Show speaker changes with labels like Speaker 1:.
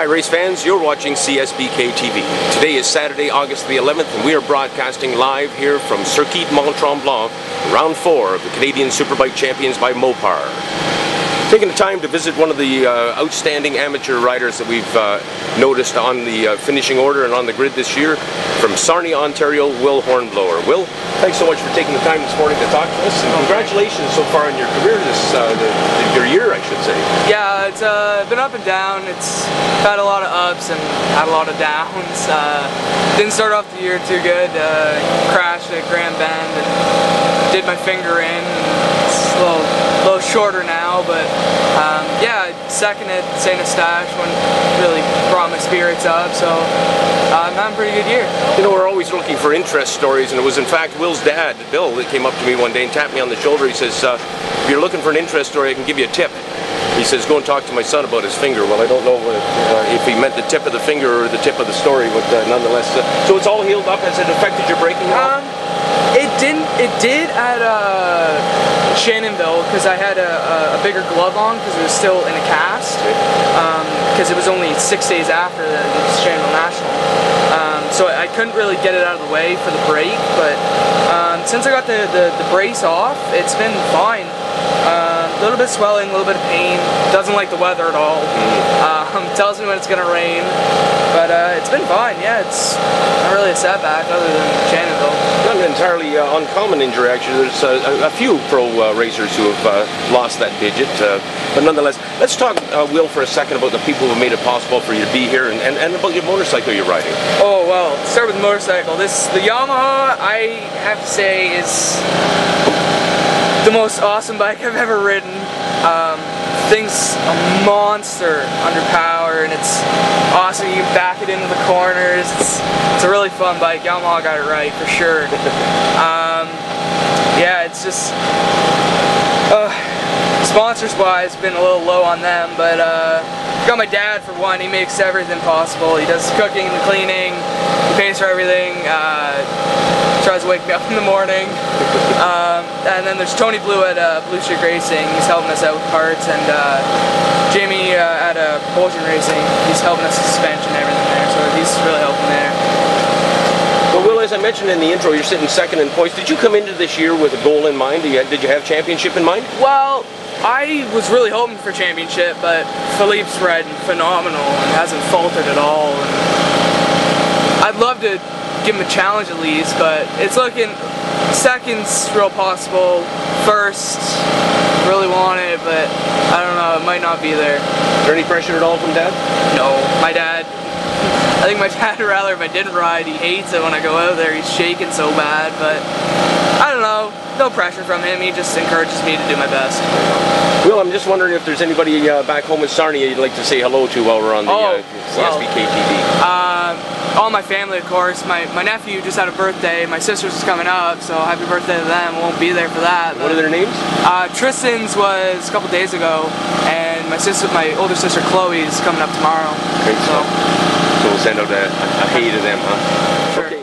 Speaker 1: race fans, you're watching CSBK TV. Today is Saturday, August the 11th, and we are broadcasting live here from Circuit Mont, Tremblant, round 4 of the Canadian Superbike Champions by Mopar. Taking the time to visit one of the outstanding amateur riders that we've noticed on the finishing order and on the grid this year, from Sarnia, Ontario, Will Hornblower. Will, thanks so much for taking the time this morning to talk to us, and congratulations so far on your career, your year, I should say.
Speaker 2: Yeah, it's been up and down. It's had a lot of ups and had a lot of downs. Didn't start off the year too good. Crashed at Grand Bend and did my finger in. It's a little shorter now, but yeah, second at St. Eustache when really brought my spirits up, so I'm having a pretty good year.
Speaker 1: You know, we're always looking for interest stories, and it was in fact Will's dad, Bill, that came up to me one day and tapped me on the shoulder. He says, if you're looking for an interest story, I can give you a tip. He says, go and talk to my son about his finger. Well, I don't know if he meant the tip of the finger or the tip of the story, but nonetheless. So it's all healed up. Has it affected your braking?
Speaker 2: It didn't. It did at Shannonville, because I had a bigger glove on because it was still in a cast. Because it was only 6 days after the Shannonville National. So I couldn't really get it out of the way for the brake, but since I got the brace off, it's been fine. A little bit of swelling, a little bit of pain. Doesn't like the weather at all. Tells me when it's going to rain. But it's been fine, yeah. It's not really a setback other than Shannonville.
Speaker 1: Not an entirely uncommon injury, actually. There's a few pro racers who have lost that digit. But nonetheless, let's talk, Will, for a second about the people who made it possible for you to be here and about your motorcycle you're riding.
Speaker 2: Oh, well, start with the motorcycle. The Yamaha, I have to say, is the most awesome bike I've ever ridden. Thing's a monster under power, and it's awesome. You can back it into the corners. It's a really fun bike. Yamaha got it right for sure. Yeah, it's just sponsors-wise, been a little low on them, but got my dad for one. He makes everything possible. He does cooking and cleaning. He pays for everything. Tries to wake me up in the morning. And then there's Tony Blue at Blue Streak Racing. He's helping us out with parts, and Jamie at Propulsion Racing. He's helping us with suspension and everything there. So he's really helping there.
Speaker 1: Well, Will, as I mentioned in the intro, you're sitting second in points. Did you come into this year with a goal in mind? Did you have championship in mind?
Speaker 2: Well, I was really hoping for championship, but Philippe's riding phenomenal and hasn't faltered at all. And I'd love to give him a challenge at least, but it's looking second's real possible. First, really want it, but I don't know, it might not be there.
Speaker 1: Is there any pressure at all from Dad?
Speaker 2: No, my dad. I think my dad would rather if I didn't ride. He hates it when I go out there. He's shaking so bad, but I don't know. No pressure from him. He just encourages me to do my best.
Speaker 1: Will, I'm just wondering if there's anybody back home in Sarnia you'd like to say hello to while we're on the CSBK TV.
Speaker 2: All my family, of course. My nephew just had a birthday. My sister's is coming up, so happy birthday to them. Won't be there for that.
Speaker 1: What are their names?
Speaker 2: Tristan's was a couple days ago, and my older sister Chloe's coming up tomorrow.
Speaker 1: Great stuff. So we'll send out a hey to them, huh?
Speaker 2: Sure.
Speaker 1: Okay.